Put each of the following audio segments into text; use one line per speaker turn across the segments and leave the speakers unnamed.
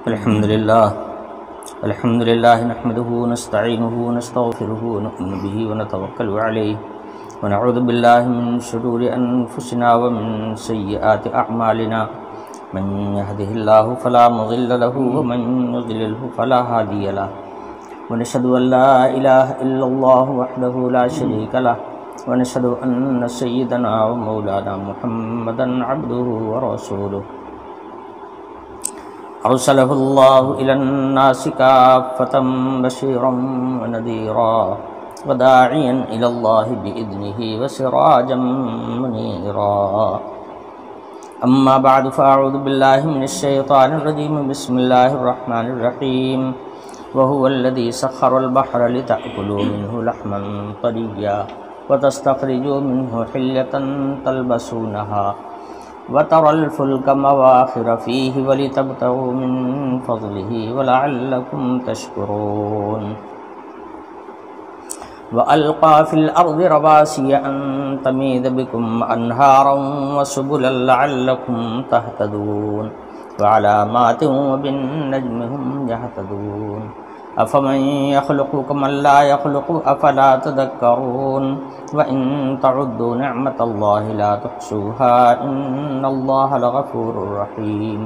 الحمد لله نحمده ونستعينه ونستغفره ونؤمن به ونتوكل عليه ونعوذ بالله من شرور أنفسنا ومن سيئات أعمالنا من يهده الله فلا مضل له ومن يضلله فلا هادي له ونشهد أن لا إله إلا الله وحده لا شريك له ونشهد أن سيدنا ومولانا محمدا عبده ورسوله أرسله الله إلى الناس كافة بشيرا ونذيرا وداعيا إلى الله بإذنه وسراجا منيرا أما بعد فأعوذ بالله من الشيطان الرجيم بسم الله الرحمن الرحيم وهو الذي سخر البحر لتأكلوا منه لحما طريا وتستخرجوا منه حلية تلبسونها وترى الفلك مواخر فيه ولتبتغوا من فضله ولعلكم تشكرون وألقى في الأرض رواسي أن تميد بكم أنهارا وسبلا لعلكم تهتدون وعلامات وبالنجم هم يهتدون أفمن يخلق كمن لا يخلق أفلا تذكرون وإن تعدوا نعمة الله لا تحصوها إن الله لغفور رحيم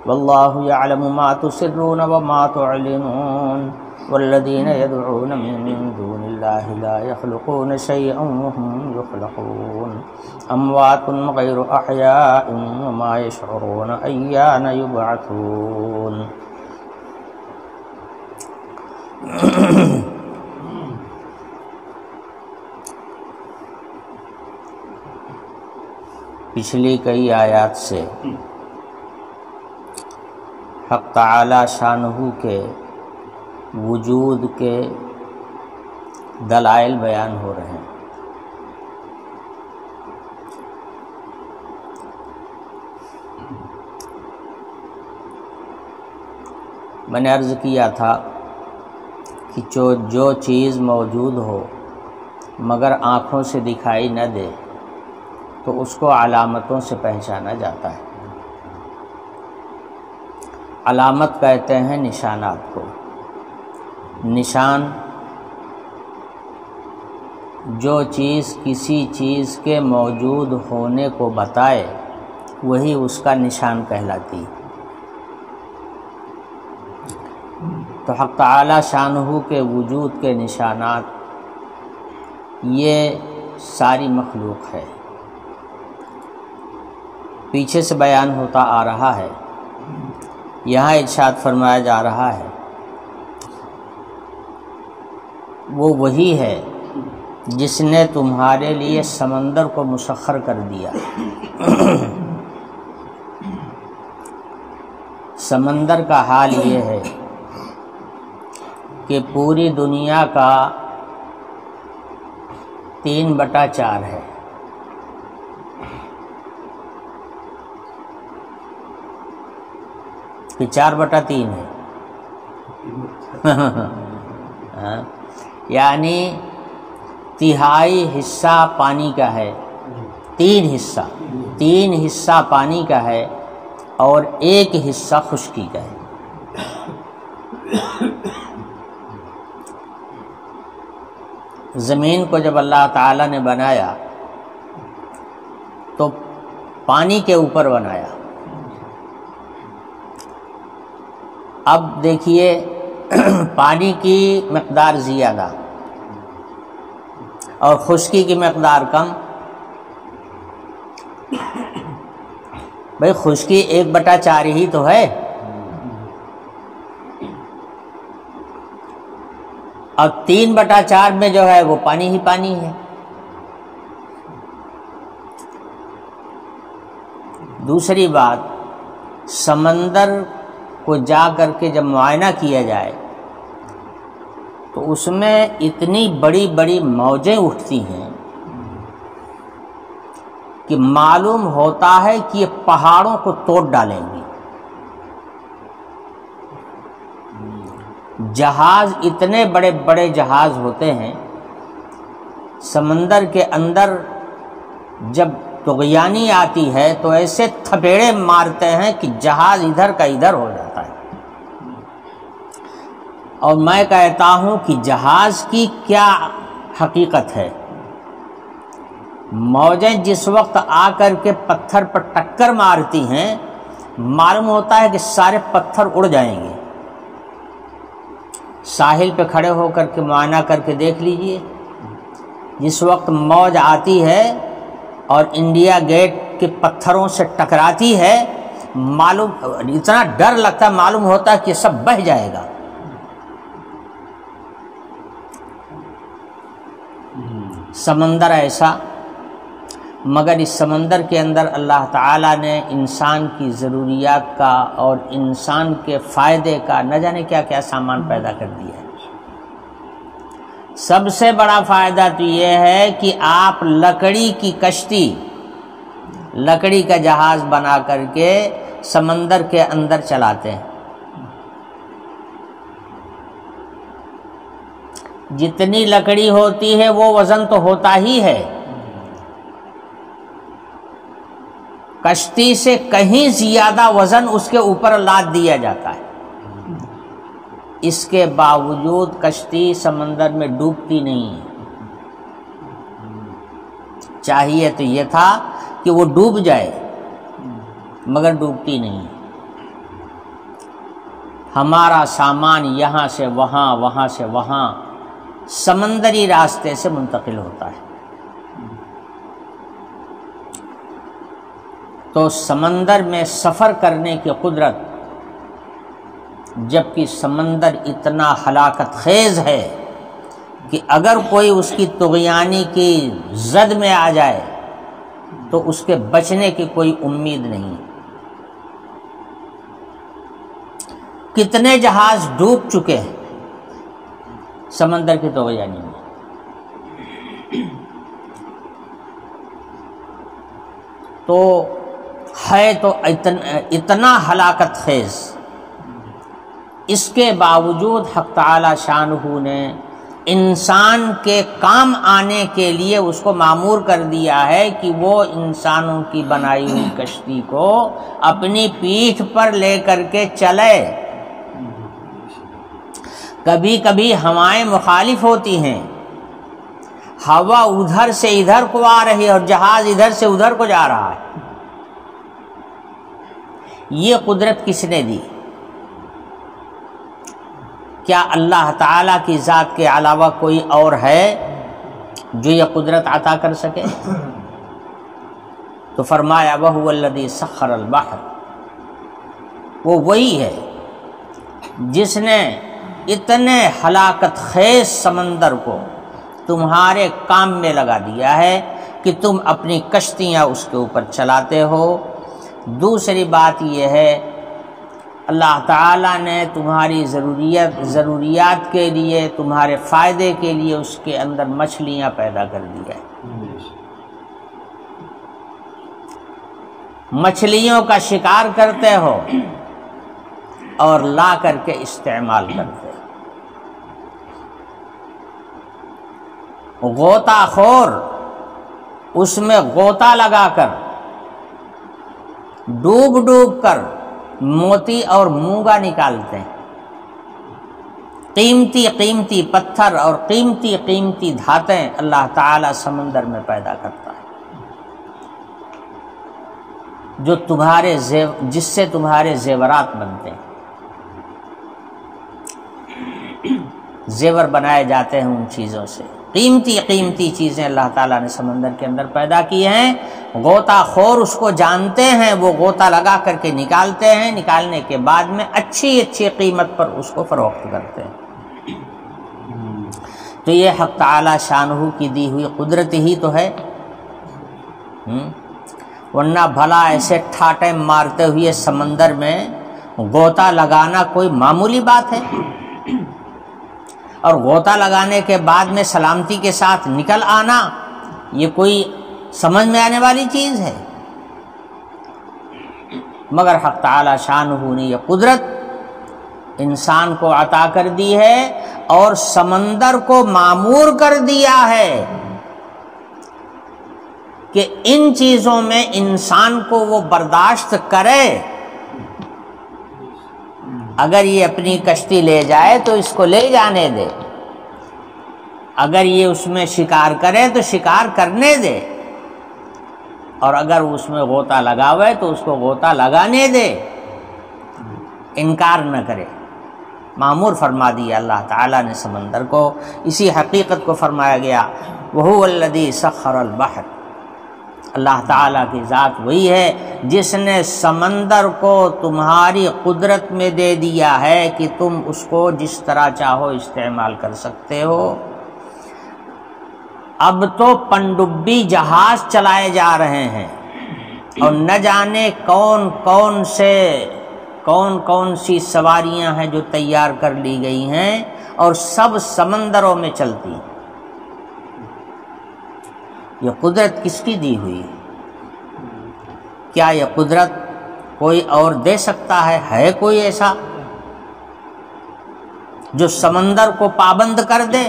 والله يعلم ما تسرون وما تعلنون والذين يدعون من دون الله لا يخلقون شيئا وهم يخلقون أموات غير أحياء وما يشعرون أيان يبعثون پچھلی کئی آیات سے حق تعالی شانہ کے وجود کے دلائل بیان ہو رہے ہیں۔ میں نے عرض کیا تھا کہ جو چیز موجود ہو مگر آنکھوں سے دکھائی نہ دے تو اس کو علامتوں سے پہچانا جاتا ہے۔ علامت کہتے ہیں نشانات کو۔ نشان جو چیز کسی چیز کے موجود ہونے کو بتائے وہی اس کا نشان کہلاتی۔ تو حق تعالی شانہ کے وجود کے نشانات یہ ساری مخلوق ہے۔ پیچھے سے بیان ہوتا آ رہا ہے، یہاں ارشاد فرمایا جا رہا ہے وہ وہی ہے جس نے تمہارے لیے سمندر کو مسخر کر دیا۔ سمندر کا حال یہ ہے کہ پوری دنیا کا 3/4 ہے۔ کہ 4/3 ہے یعنی تہائی حصہ پانی کا ہے، 3 حصہ پانی کا ہے اور 1 حصہ خشکی کا ہے۔ زمین کو جب اللہ تعالیٰ نے بنایا تو پانی کے اوپر بنایا۔ اب دیکھیے پانی کی مقدار زیادہ اور خشکی کی مقدار کم۔ بھئی خشکی 1/4 ہی تو ہے، اور 3/4 میں جو ہے وہ پانی ہی پانی ہے۔ دوسری بات، سمندر کو جا کر کے جب معائنہ کیا جائے تو اس میں اتنی بڑی بڑی موجیں اٹھتی ہیں کہ معلوم ہوتا ہے کہ یہ پہاڑوں کو توڑ ڈالیں گی۔ جہاز، اتنے بڑے بڑے جہاز ہوتے ہیں، سمندر کے اندر جب طغیانی آتی ہے تو ایسے تھپیڑے مارتے ہیں کہ جہاز ادھر کا ادھر ہو جاتا ہے۔ اور میں کہتا ہوں کہ جہاز کی کیا حقیقت ہے، موجیں جس وقت آ کر کے پتھر پر ٹکر مارتی ہیں معلوم ہوتا ہے کہ سارے پتھر اڑ جائیں گے۔ ساحل پہ کھڑے ہو کر کے معائنہ کر کے دیکھ لیجئے، جس وقت موج آتی ہے اور انڈیا گیٹ کے پتھروں سے ٹکراتی ہے معلوم اتنا ڈر لگتا ہے، معلوم ہوتا ہے کہ سب بہہ جائے گا۔ سمندر ایسا، مگر اس سمندر کے اندر اللہ تعالیٰ نے انسان کی ضروریات کا اور انسان کے فائدے کا نہ جانے کیا کیا سامان پیدا کر دیا ہے۔ سب سے بڑا فائدہ تو یہ ہے کہ آپ لکڑی کی کشتی، لکڑی کا جہاز بنا کر کے سمندر کے اندر چلاتے ہیں۔ جتنی لکڑی ہوتی ہے وہ وزن تو ہوتا ہی ہے، کشتی سے کہیں زیادہ وزن اس کے اوپر لاد دیا جاتا ہے، اس کے باوجود کشتی سمندر میں ڈوبتی نہیں ہے۔ چاہیے تو یہ تھا کہ وہ ڈوب جائے، مگر ڈوبتی نہیں۔ ہمارا سامان یہاں سے وہاں، وہاں سے وہاں سمندری راستے سے منتقل ہوتا ہے۔ تو سمندر میں سفر کرنے کی قدرت، جبکہ سمندر اتنا ہلاکت خیز ہے کہ اگر کوئی اس کی طغیانی کی زد میں آ جائے تو اس کے بچنے کی کوئی امید نہیں۔ کتنے جہاز ڈوب چکے ہیں سمندر کی طغیانی میں۔ تو ہے تو اتنا ہلاکت خیز، اس کے باوجود حق تعالی شانہ نے انسان کے کام آنے کے لیے اس کو مامور کر دیا ہے کہ وہ انسانوں کی بنائی ہوئی کشتی کو اپنی پیٹھ پر لے کر کے چلے۔ کبھی کبھی ہوائیں مخالف ہوتی ہیں، ہوا ادھر سے ادھر کو آ رہی ہے اور جہاز ادھر سے ادھر کو جا رہا ہے۔ یہ قدرت کس نے دی؟ کیا اللہ تعالیٰ کی ذات کے علاوہ کوئی اور ہے جو یہ قدرت عطا کر سکے؟ تو فرمایا وَهُوَ الَّذِي سَخَّرَ الْبَحْرَ، وہ وہی ہے جس نے اتنے ہلاکت خیز سمندر کو تمہارے کام میں لگا دیا ہے کہ تم اپنی کشتیاں اس کے اوپر چلاتے ہو۔ دوسری بات یہ ہے اللہ تعالیٰ نے تمہاری ضروریات کے لیے، تمہارے فائدے کے لیے اس کے اندر مچھلیاں پیدا کر دی ہے۔ مچھلیوں کا شکار کرتے ہو اور لا کر کے استعمال کرتے ہو۔ غوطہ خور اس میں غوطہ لگا کر ڈوب ڈوب کر موتی اور مونگا نکالتے ہیں۔ قیمتی قیمتی پتھر اور قیمتی قیمتی دھاتیں اللہ تعالی سمندر میں پیدا کرتا ہے، جو جس سے تمہارے زیورات بنتے ہیں۔ زیور بنائے جاتے ہیں ان چیزوں سے۔ قیمتی قیمتی چیزیں اللہ تعالیٰ نے سمندر کے اندر پیدا کی ہیں۔ غوطہ خور اس کو جانتے ہیں، وہ غوطہ لگا کر کے نکالتے ہیں، نکالنے کے بعد میں اچھی اچھی قیمت پر اس کو فروخت کرتے ہیں۔ تو یہ حق تعالی شانہ کی دی ہوئی قدرت ہی تو ہے، ورنہ بھلا ایسے ٹھاٹے مارتے ہوئے سمندر میں غوطہ لگانا کوئی معمولی بات ہے؟ اور غوطہ لگانے کے بعد میں سلامتی کے ساتھ نکل آنا یہ کوئی سمجھ میں آنے والی چیز ہے؟ مگر حق تعالی شانہ نے یہ قدرت انسان کو عطا کر دی ہے اور سمندر کو مامور کر دیا ہے کہ ان چیزوں میں انسان کو وہ برداشت کرے اگر یہ اپنی کشتی لے جائے تو اس کو لے جانے دے، اگر یہ اس میں شکار کرے تو شکار کرنے دے، اور اگر اس میں غوطہ لگاوے تو اس کو غوطہ لگانے دے، انکار نہ کرے۔ معمور فرما دیا اللہ تعالیٰ نے سمندر کو۔ اسی حقیقت کو فرمایا گیا وَهُوَ الَّذِي سَخَّرَ الْبَحْرَ، اللہ تعالیٰ کی ذات وہی ہے جس نے سمندر کو تمہاری قدرت میں دے دیا ہے کہ تم اس کو جس طرح چاہو استعمال کر سکتے ہو۔ اب تو پنڈبی جہاز چلائے جا رہے ہیں اور نہ جانے کون سی سواریاں ہیں جو تیار کر لی گئی ہیں، اور سب سمندروں میں چلتی ہیں۔ یہ قدرت کس کی دی ہوئی ہے؟ کیا یہ قدرت کوئی اور دے سکتا ہے؟ ہے کوئی ایسا جو سمندر کو پابند کر دے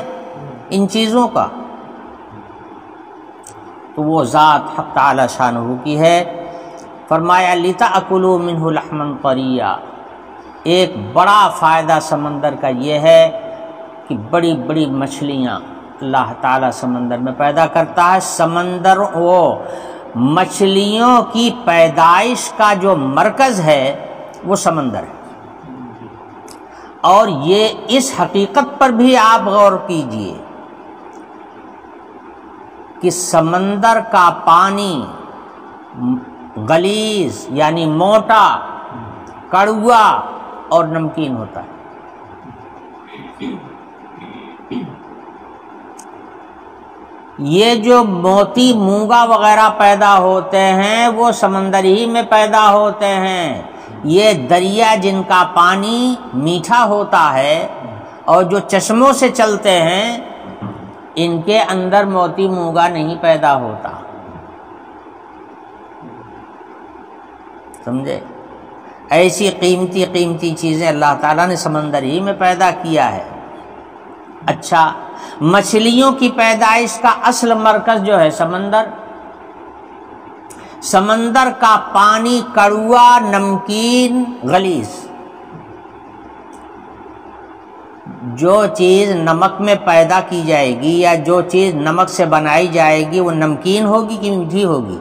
ان چیزوں کا؟ تو وہ ذات حق تعالی شانہ کی ہے۔ فرمایا لِتَأْكُلُوا مِنْهُ لَحْمًا طَرِيًّا، ایک بڑا فائدہ سمندر کا یہ ہے کہ بڑی بڑی مچھلیاں اللہ تعالیٰ سمندر میں پیدا کرتا ہے۔ سمندر وہ مچھلیوں کی پیدائش کا جو مرکز ہے وہ سمندر ہے، اور یہ اس حقیقت پر بھی آپ غور کیجئے کہ سمندر کا پانی غلیظ یعنی موٹا، کڑوا اور نمکین ہوتا ہے۔ یہ جو موتی مونگا وغیرہ پیدا ہوتے ہیں وہ سمندر ہی میں پیدا ہوتے ہیں۔ یہ دریا جن کا پانی میٹھا ہوتا ہے اور جو چشموں سے چلتے ہیں ان کے اندر موتی مونگا نہیں پیدا ہوتا، سمجھے؟ ایسی قیمتی قیمتی چیزیں اللہ تعالیٰ نے سمندر ہی میں پیدا کیا ہے۔ اچھا، مچھلیوں کی پیدائش کا اصل مرکز جو ہے سمندر کا پانی کڑوا، نمکین، غلیظ۔ جو چیز نمک میں پیدا کی جائے گی یا جو چیز نمک سے بنائی جائے گی وہ نمکین ہوگی کہ میٹھی ہوگی؟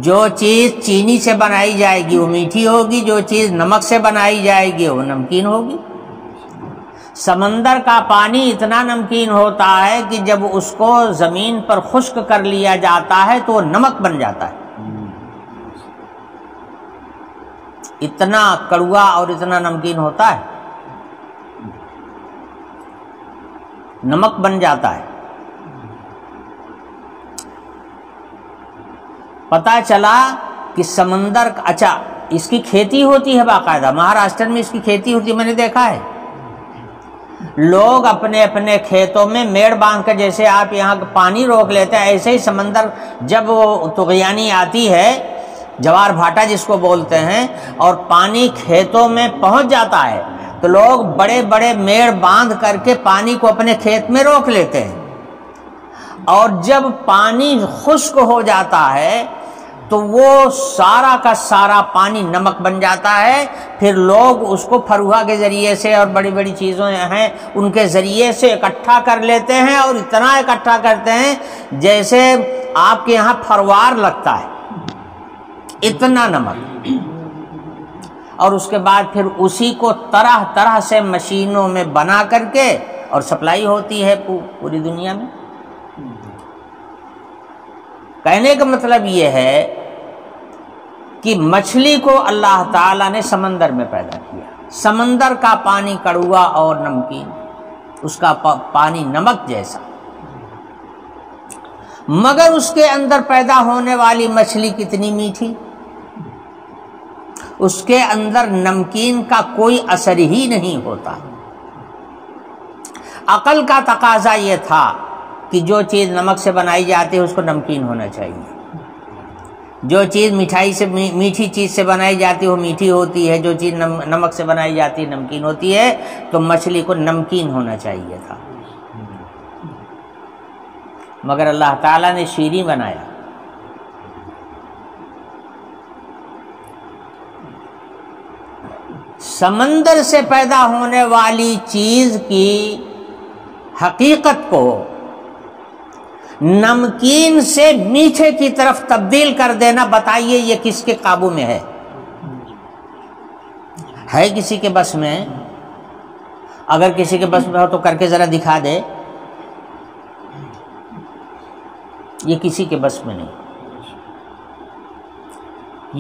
جو چیز چینی سے بنائی جائے گی وہ میٹھی ہوگی، جو چیز نمک سے بنائی جائے گی وہ نمکین ہوگی۔ سمندر کا پانی اتنا نمکین ہوتا ہے کہ جب اس کو زمین پر خشک کر لیا جاتا ہے تو وہ نمک بن جاتا ہے، اتنا کڑوا اور اتنا نمکین ہوتا ہے، نمک بن جاتا ہے۔ پتہ چلا کہ سمندر اچھا اس کی کھیتی ہوتی ہے باقاعدہ، مہاراشٹر میں اس کی کھیتی ہوتی ہے، میں نے دیکھا ہے۔ لوگ اپنے اپنے کھیتوں میں میڑ باندھ کر، جیسے آپ یہاں پانی روک لیتے ہیں ایسے ہی سمندر جب وہ طغیانی آتی ہے، جوار بھاٹا جس کو بولتے ہیں، اور پانی کھیتوں میں پہنچ جاتا ہے تو لوگ بڑے بڑے میڑ باندھ کر کے پانی کو اپنے کھیت میں روک لیتے ہیں، اور جب پانی خشک ہو جاتا ہے تو وہ سارا کا سارا پانی نمک بن جاتا ہے۔ پھر لوگ اس کو پھروہا کے ذریعے سے اور بڑی بڑی چیزیں ہیں ان کے ذریعے سے اکٹھا کر لیتے ہیں، اور اتنا اکٹھا کرتے ہیں جیسے آپ کے یہاں پھروار لگتا ہے، اتنا نمک۔ اور اس کے بعد پھر اسی کو طرح طرح سے مشینوں میں بنا کر کے اور سپلائی ہوتی ہے پوری دنیا میں۔ کہنے کا مطلب یہ ہے کہ مچھلی کو اللہ تعالیٰ نے سمندر میں پیدا کیا۔ سمندر کا پانی کڑوا اور نمکین، اس کا پانی نمک جیسا، مگر اس کے اندر پیدا ہونے والی مچھلی کتنی میٹھی، اس کے اندر نمکین کا کوئی اثر ہی نہیں ہوتا۔ عقل کا تقاضا یہ تھا کہ جو چیز نمک سے بنائی جاتی ہے اس کو نمکین ہونا چاہیے، جو چیز مٹھائی سے میٹھی چیز سے بنائی جاتی ہے وہ میٹھی ہوتی ہے، جو چیز نمک سے بنائی جاتی ہے نمکین ہوتی ہے، تو مچھلی کو نمکین ہونا چاہیے تھا، مگر اللہ تعالیٰ نے شیریں بنایا۔ سمندر سے پیدا ہونے والی چیز کی حقیقت کو نمکین سے میٹھے کی طرف تبدیل کر دینا، بتائیے یہ کس کے قابو میں ہے کسی کے بس میں؟ اگر کسی کے بس میں ہو تو کر کے ذرا دکھا دے۔ یہ کسی کے بس میں نہیں۔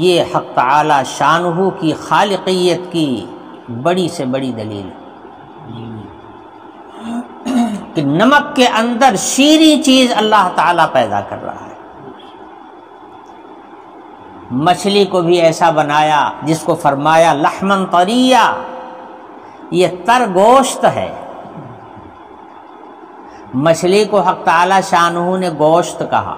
یہ حق تعالی شانہ کی خالقیت کی بڑی سے بڑی دلیل کہ نمک کے اندر شیریں چیز اللہ تعالیٰ پیدا کر رہا ہے۔ مچھلی کو بھی ایسا بنایا جس کو فرمایا لحمن طریہ، یہ تر گوشت ہے۔ مچھلی کو حق تعالی شانہ نے گوشت کہا۔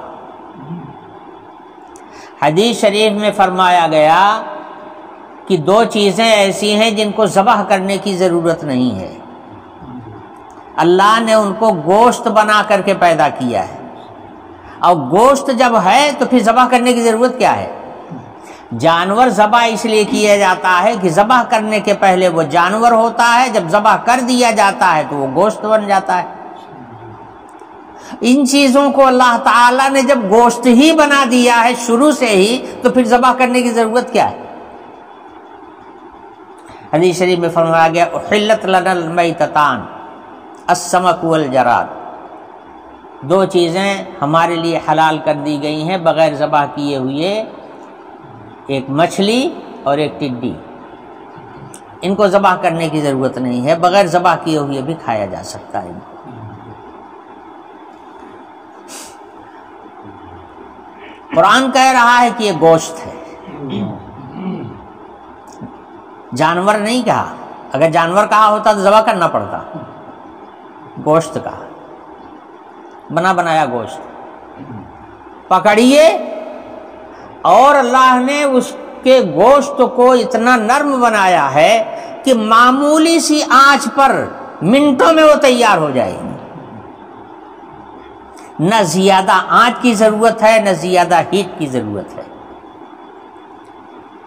حدیث شریف میں فرمایا گیا کہ دو چیزیں ایسی ہیں جن کو ذبح کرنے کی ضرورت نہیں ہے، اللہ نے ان کو گوشت بنا کر کے پیدا کیا ہے، اور گوشت جب ہے تو پھر ذبح کرنے کی ضرورت کیا ہے؟ جانور ذبح اس لیے کیا جاتا ہے کہ ذبح کرنے کے پہلے وہ جانور ہوتا ہے، جب ذبح کر دیا جاتا ہے تو وہ گوشت بن جاتا ہے۔ ان چیزوں کو اللہ تعالیٰ نے جب گوشت ہی بنا دیا ہے شروع سے ہی، تو پھر ذبح کرنے کی ضرورت کیا ہے؟ حدیث شریف میں فرمایا گیا احلت لنا المیتتان السمک والجراد، دو چیزیں ہمارے لیے حلال کر دی گئی ہیں بغیر ذبح کیے ہوئے، ایک مچھلی اور ایک ٹڈی۔ ان کو ذبح کرنے کی ضرورت نہیں ہے، بغیر ذبح کیے ہوئے بھی کھایا جا سکتا ہے۔ قرآن کہہ رہا ہے کہ یہ گوشت ہے، جانور نہیں کہا۔ اگر جانور کہا ہوتا تو ذبح کرنا پڑتا، گوشت کہا، بنا بنایا گوشت پکڑیے، اور اللہ نے اس کے گوشت کو اتنا نرم بنایا ہے کہ معمولی سی آنچ پر منٹوں میں وہ تیار ہو جائے گی۔ نہ زیادہ آنچ کی ضرورت ہے، نہ زیادہ ہیٹ کی ضرورت ہے،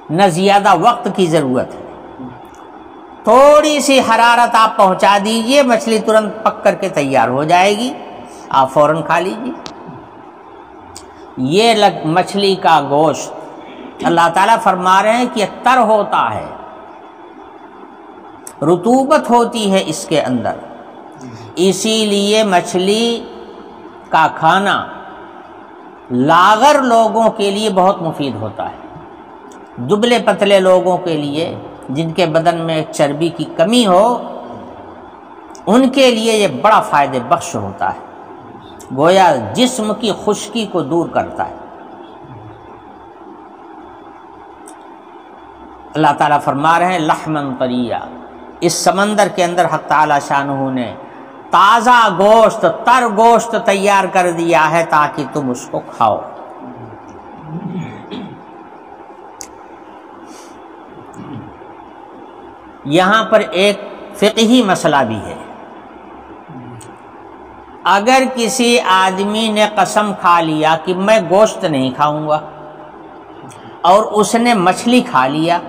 نہ زیادہ وقت کی ضرورت ہے۔ تھوڑی سی حرارت آپ پہنچا دیجئے، مچھلی ترنت پک کر کے تیار ہو جائے گی، آپ فوراً کھا لیجیے۔ یہ مچھلی کا گوشت اللہ تعالیٰ فرما رہے ہیں کہ یہ تر ہوتا ہے، رطوبت ہوتی ہے اس کے اندر، اسی لیے مچھلی کا کھانا لاغر لوگوں کے لیے بہت مفید ہوتا ہے۔ دبلے پتلے لوگوں کے لیے جن کے بدن میں چربی کی کمی ہو، ان کے لیے یہ بڑا فائدہ بخش ہوتا ہے، گویا جسم کی خشکی کو دور کرتا ہے۔ اللہ تعالیٰ فرما رہے ہیں لحمن طریہ، اس سمندر کے اندر حق تعالیٰ شانہ نے تازہ گوشت، تر گوشت تیار کر دیا ہے تاکہ تم اس کو کھاؤ۔ یہاں پر ایک فقہی مسئلہ بھی ہے۔ اگر کسی آدمی نے قسم کھا لیا کہ میں گوشت نہیں کھاؤں گا، اور اس نے مچھلی کھا لیا،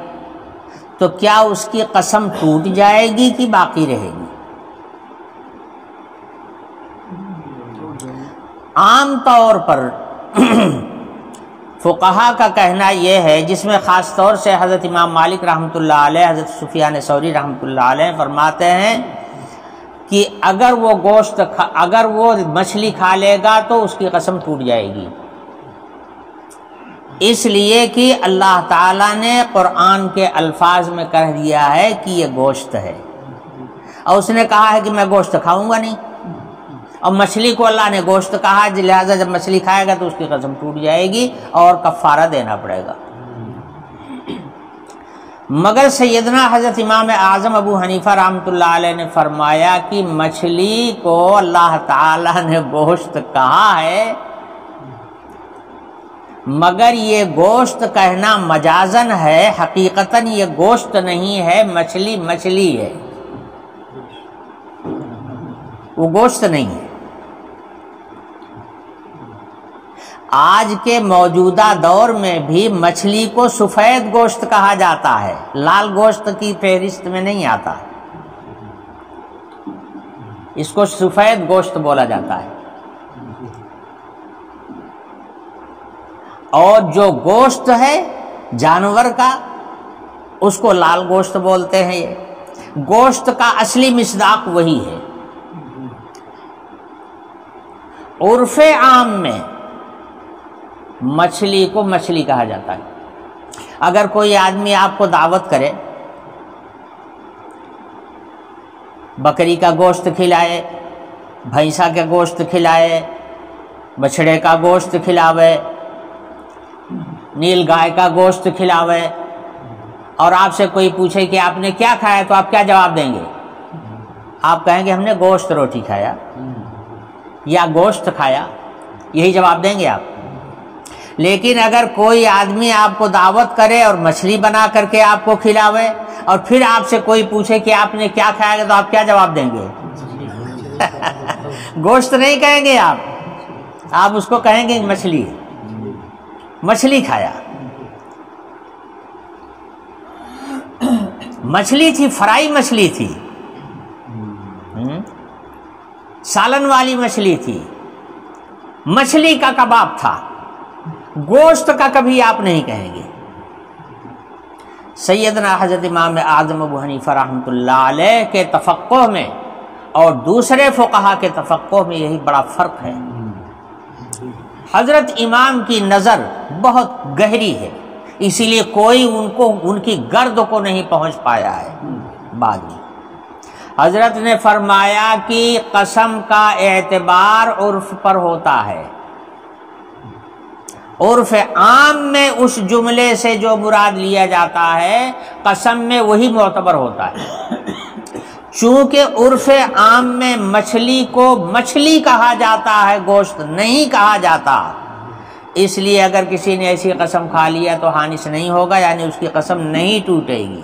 تو کیا اس کی قسم ٹوٹ جائے گی کہ باقی رہے گی؟ عام طور پر فقہا کا کہنا یہ ہے، جس میں خاص طور سے حضرت امام مالک رحمۃ اللہ علیہ، حضرت سفیان ثوری رحمۃ اللہ علیہ فرماتے ہیں کہ اگر وہ مچھلی کھا لے گا تو اس کی قسم ٹوٹ جائے گی، اس لیے کہ اللہ تعالیٰ نے قرآن کے الفاظ میں کہہ دیا ہے کہ یہ گوشت ہے، اور اس نے کہا ہے کہ میں گوشت کھاؤں گا نہیں، اور مچھلی کو اللہ نے گوشت کہا، لہٰذا جب مچھلی کھائے گا تو اس کی قسم ٹوٹ جائے گی اور کفارہ دینا پڑے گا۔ مگر سیدنا حضرت امام اعظم ابو حنیفہ رحمۃ اللہ علیہ نے فرمایا کہ مچھلی کو اللہ تعالیٰ نے گوشت کہا ہے، مگر یہ گوشت کہنا مجازن ہے، حقیقتاً یہ گوشت نہیں ہے، مچھلی ہے، وہ گوشت نہیں ہے۔ آج کے موجودہ دور میں بھی مچھلی کو سفید گوشت کہا جاتا ہے، لال گوشت کی فہرست میں نہیں آتا، اس کو سفید گوشت بولا جاتا ہے۔ اور جو گوشت ہے جانور کا اس کو لال گوشت بولتے ہیں۔ یہ گوشت کا اصلی مصداق وہی ہے۔ عرف عام میں مچھلی کو مچھلی کہا جاتا ہے۔ اگر کوئی آدمی آپ کو دعوت کرے، بکری کا گوشت کھلائے، بھینسا کا گوشت کھلائے، بچھڑے کا گوشت کھلاوے، نیل گائے کا گوشت کھلاوے، اور آپ سے کوئی پوچھے کہ آپ نے کیا کھایا تو آپ کیا جواب دیں گے؟ آپ کہیں گے ہم نے گوشت روٹی کھایا یا گوشت کھایا، یہی جواب دیں گے آپ۔ لیکن اگر کوئی آدمی آپ کو دعوت کرے اور مچھلی بنا کر کے آپ کو کھلاوے اور پھر آپ سے کوئی پوچھے کہ آپ نے کیا کھایا تو آپ کیا جواب دیں گے؟ گوشت نہیں کہیں گے آپ اس کو کہیں گے مچھلی کھایا۔ مچھلی تھی، فرائی مچھلی تھی، سالن والی مچھلی تھی، مچھلی کا کباب تھا، گوشت کا کبھی آپ نہیں کہیں گے۔ سیدنا حضرت امام اعظم ابو حنیفہ رحمۃ اللہ علیہ کے تفقہ میں اور دوسرے فقہا کے تفقہ میں یہی بڑا فرق ہے۔ حضرت امام کی نظر بہت گہری ہے، اسی لیے کوئی ان کی گرد کو نہیں پہنچ پایا ہے۔ بعد میں حضرت نے فرمایا کہ قسم کا اعتبار عرف پر ہوتا ہے، عرف عام میں اس جملے سے جو مراد لیا جاتا ہے قسم میں وہی معتبر ہوتا ہے۔ چونکہ عرف عام میں مچھلی کو مچھلی کہا جاتا ہے، گوشت نہیں کہا جاتا، اس لیے اگر کسی نے ایسی قسم کھا لیا تو حانث نہیں ہوگا، یعنی اس کی قسم نہیں ٹوٹے گی۔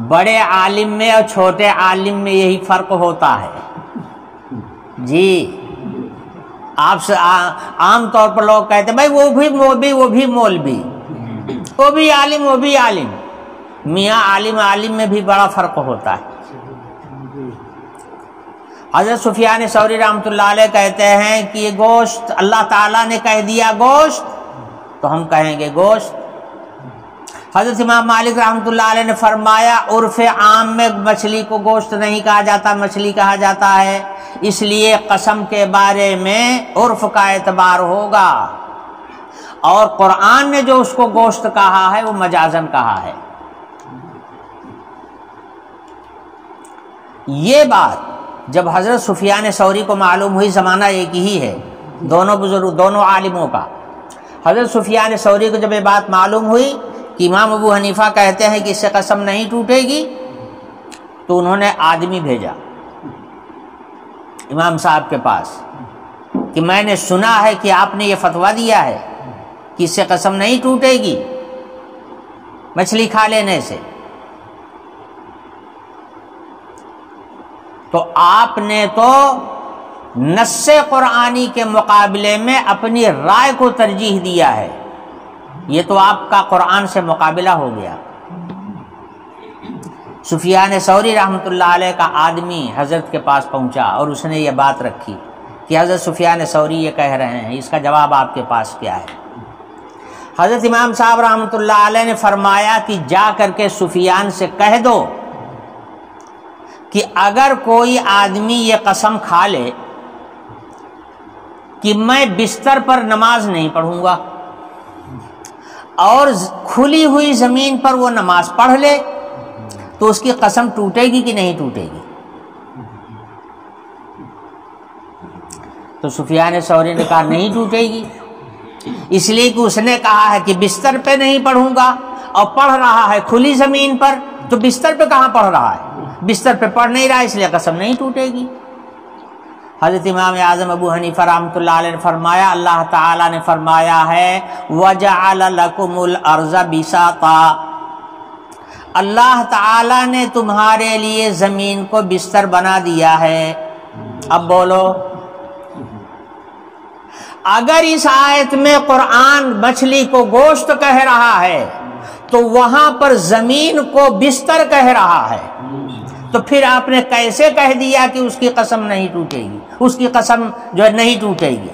بڑے عالم میں اور چھوٹے عالم میں یہی فرق ہوتا ہے جی۔ آپ سے عام طور پر لوگ کہتے ہیں بھائی وہ بھی مولوی، وہ بھی مولوی، وہ بھی عالم، وہ بھی عالم۔ میاں عالم میں بھی بڑا فرق ہوتا ہے۔ حضرت سفیان ثوری رحمۃ اللہ علیہ کہتے ہیں کہ یہ گوشت اللہ تعالیٰ نے کہہ دیا گوشت تو ہم کہیں گے گوشت۔ حضرت امام مالک رحمۃ اللہ علیہ نے فرمایا عرف عام میں مچھلی کو گوشت نہیں کہا جاتا، مچھلی کہا جاتا ہے، اس لیے قسم کے بارے میں عرف کا اعتبار ہوگا، اور قرآن نے جو اس کو گوشت کہا ہے وہ مجازن کہا ہے۔ یہ بات جب حضرت سفیان ثوری کو معلوم ہوئی، زمانہ ایک ہی ہے دونوں بزرگ، دونوں عالموں کا، حضرت سفیان ثوری کو جب یہ بات معلوم ہوئی کہ امام ابو حنیفہ کہتے ہیں کہ اس سے قسم نہیں ٹوٹے گی، تو انہوں نے آدمی بھیجا امام صاحب کے پاس کہ میں نے سنا ہے کہ آپ نے یہ فتویٰ دیا ہے کہ اس سے قسم نہیں ٹوٹے گی مچھلی کھا لینے سے، تو آپ نے تو نص قرآنی کے مقابلے میں اپنی رائے کو ترجیح دیا ہے، یہ تو آپ کا قرآن سے مقابلہ ہو گیا۔ سفیان ثوری رحمۃ اللہ علیہ کا آدمی حضرت کے پاس پہنچا اور اس نے یہ بات رکھی کہ حضرت سفیان ثوری یہ کہہ رہے ہیں، اس کا جواب آپ کے پاس کیا ہے؟ حضرت امام صاحب رحمۃ اللہ علیہ نے فرمایا کہ جا کر کے سفیان سے کہہ دو کہ اگر کوئی آدمی یہ قسم کھا لے کہ میں بستر پر نماز نہیں پڑھوں گا اور کھلی ہوئی زمین پر وہ نماز پڑھ لے تو اس کی قسم ٹوٹے گی کہ نہیں ٹوٹے گی؟ تو سفیان ثوری نے کہا نہیں ٹوٹے گی، اس لیے کہ اس نے کہا ہے کہ بستر پہ نہیں پڑھوں گا اور پڑھ رہا ہے کھلی زمین پر، تو بستر پہ کہاں پڑھ رہا ہے؟ بستر پہ پڑھ نہیں رہا، اس لیے قسم نہیں ٹوٹے گی۔ حضرت امام اعظم ابو حنیفہ رحمۃ اللہ علیہ نے فرمایا، اللہ تعالیٰ نے فرمایا ہے وَجَعَلَ لَكُمُ الْأَرْضَ بِسَاطًا، اللہ تعالیٰ نے تمہارے لیے زمین کو بستر بنا دیا ہے۔ اب بولو، اگر اس آیت میں قرآن مچھلی کو گوشت کہہ رہا ہے تو وہاں پر زمین کو بستر کہہ رہا ہے، تو پھر آپ نے کیسے کہہ دیا کہ اس کی قسم نہیں ٹوٹے گی، اس کی قسم جو ہے نہیں ٹوٹے گی؟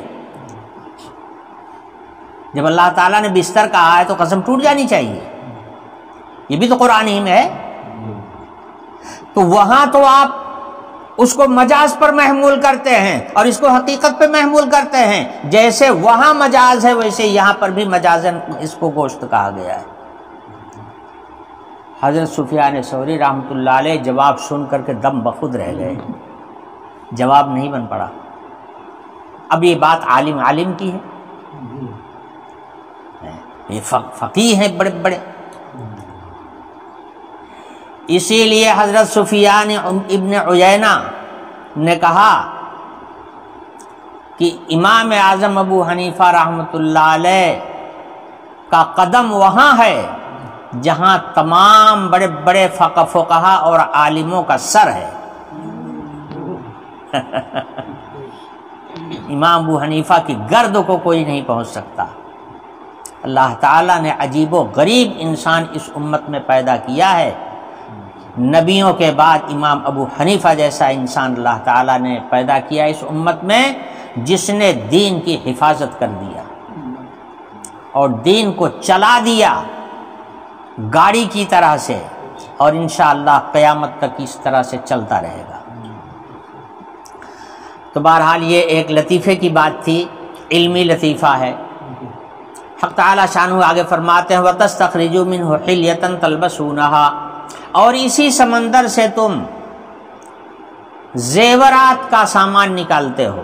جب اللہ تعالیٰ نے بستر کہا ہے تو قسم ٹوٹ جانی چاہیے، یہ بھی تو قرآن ہی میں ہے۔ تو وہاں تو آپ اس کو مجاز پر محمول کرتے ہیں اور اس کو حقیقت پہ محمول کرتے ہیں، جیسے وہاں مجاز ہے ویسے یہاں پر بھی مجازن اس کو گوشت کہا گیا ہے۔ حضرت سفیان ثوری رحمۃ اللہ علیہ جواب سن کر کے دم بخود رہ گئے، جواب نہیں بن پڑا۔ اب یہ بات عالم کی ہے، یہ فقیہ ہیں بڑے بڑے، اسی لیے حضرت سفیان ابن عیینہ نے کہا کہ امام اعظم ابو حنیفہ رحمۃ اللہ علیہ کا قدم وہاں ہے جہاں تمام بڑے بڑے فقہا اور عالموں کا سر ہے۔ امام ابو حنیفہ کی گرد کو کوئی نہیں پہنچ سکتا۔ اللہ تعالیٰ نے عجیب و غریب انسان اس امت میں پیدا کیا ہے، نبیوں کے بعد امام ابو حنیفہ جیسا انسان اللہ تعالیٰ نے پیدا کیا اس امت میں، جس نے دین کی حفاظت کر دیا اور دین کو چلا دیا گاڑی کی طرح سے، اور انشاءاللہ قیامت تک اس طرح سے چلتا رہے گا۔ تو بہرحال یہ ایک لطیفے کی بات تھی، علمی لطیفہ ہے۔ حق تعالیٰ شانہ آگے فرماتے ہیں وَتَسْتَخْرِجُوا مِنْهُ حِلْيَةً تَلْبَسُونَهَا، اور اسی سمندر سے تم زیورات کا سامان نکالتے ہو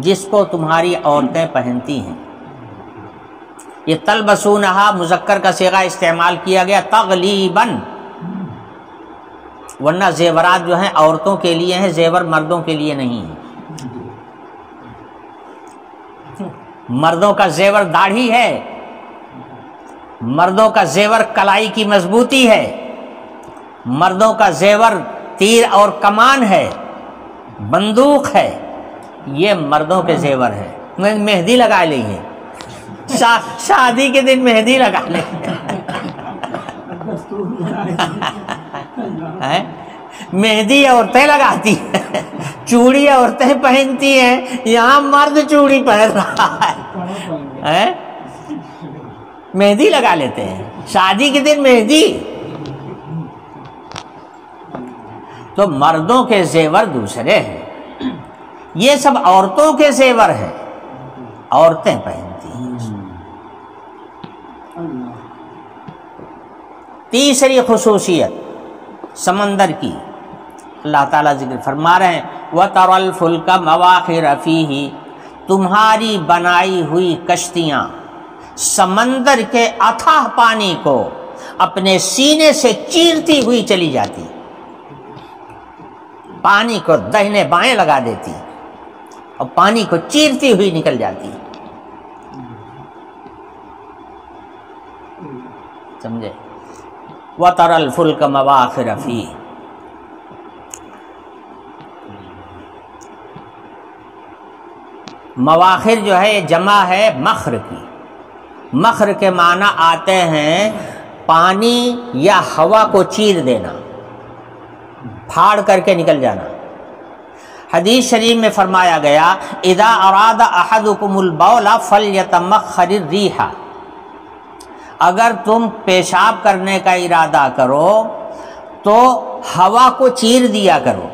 جس کو تمہاری عورتیں پہنتی ہیں۔ یہ تلبسونہا مذکر کا صیغہ استعمال کیا گیا تغلیباً، ورنہ زیورات جو ہیں عورتوں کے لیے ہیں، زیور مردوں کے لیے نہیں ہیں۔ مردوں کا زیور داڑھی ہے، مردوں کا زیور کلائی کی مضبوطی ہے، مردوں کا زیور تیر اور کمان ہے، بندوق ہے، یہ مردوں کے زیور ہے۔ مہندی لگا لی ہے، شادی کے دن مہندی لگا لیں، مہندی عورتیں لگاتی ہیں، چوڑی عورتیں پہنتی ہیں، یہاں مرد چوڑی پہن رہا ہے، مہندی لگا لیتے ہیں شادی کے دن مہندی۔ تو مردوں کے زیور دوسرے ہیں، یہ سب عورتوں کے زیور ہیں، عورتیں پہنتی ہیں۔ تیسری خصوصیت سمندر کی اللہ تعالیٰ ذکر فرما رہے ہیں وَتَرَى الْفُلْكَ مَوَاخِرَ فِيهِ، تمہاری بنائی ہوئی کشتیاں سمندر کے اتھاہ پانی کو اپنے سینے سے چیرتی ہوئی چلی جاتی، پانی کو دہنے بائیں لگا دیتی اور پانی کو چیرتی ہوئی نکل جاتی، سمجھے؟ وَتَرَى الْفُلْكَ مَوَاخِرَ فِيهِ، مواخر جو ہے یہ جمع ہے مخر کی، مخر کے معنی آتے ہیں پانی یا ہوا کو چیر دینا، پھاڑ کر کے نکل جانا۔ حدیث شریف میں فرمایا گیا اذا اراد احدکم البول فلیتمخر الریح، اگر تم پیشاب کرنے کا ارادہ کرو تو ہوا کو چیر دیا کرو۔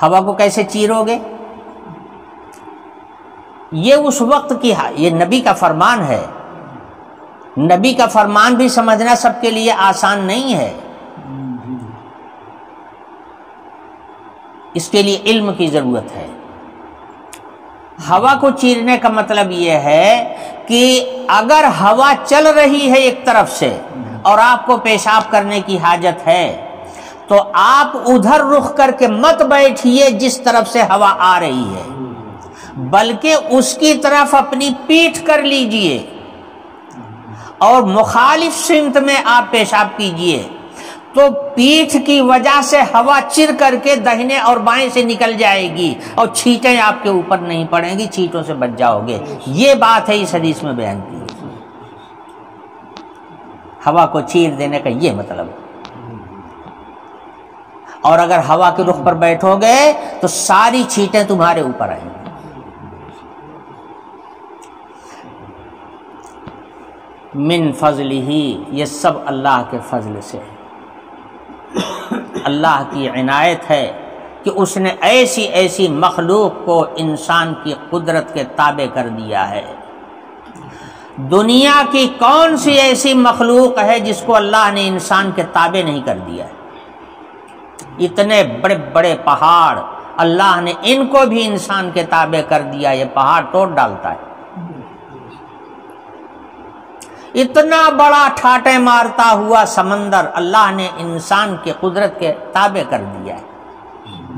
ہوا کو کیسے چیرو گے؟ یہ اس وقت کی یہ نبی کا فرمان ہے، نبی کا فرمان بھی سمجھنا سب کے لیے آسان نہیں ہے، اس کے لیے علم کی ضرورت ہے۔ ہوا کو چیرنے کا مطلب یہ ہے کہ اگر ہوا چل رہی ہے ایک طرف سے اور آپ کو پیشاب کرنے کی حاجت ہے تو آپ ادھر رخ کر کے مت بیٹھیے جس طرف سے ہوا آ رہی ہے، بلکہ اس کی طرف اپنی پیٹھ کر لیجئے اور مخالف سمت میں آپ پیشاب کیجئے، تو پیٹھ کی وجہ سے ہوا چر کر کے دہنے اور بائیں سے نکل جائے گی اور چھینٹیں آپ کے اوپر نہیں پڑیں گی، چھینٹوں سے بچ جاؤ گے۔ یہ بات ہے اس حدیث میں بیان کی، ہوا کو چیر دینے کا یہ مطلب ہے۔ اور اگر ہوا کے رخ پر بیٹھو گے تو ساری چھینٹیں تمہارے اوپر آئیں گی۔ من فضلہ، یہ سب اللہ کے فضل سے ہے، اللہ کی عنایت ہے کہ اس نے ایسی ایسی مخلوق کو انسان کی قدرت کے تابع کر دیا ہے۔ دنیا کی کون سی ایسی مخلوق ہے جس کو اللہ نے انسان کے تابع نہیں کر دیا ہے؟ اتنے بڑے بڑے پہاڑ اللہ نے ان کو بھی انسان کے تابع کر دیا، یہ پہاڑ توڑ ڈالتا ہے۔ اتنا بڑا ٹھاٹے مارتا ہوا سمندر اللہ نے انسان کے قدرت کے تابع کر دیا ہے،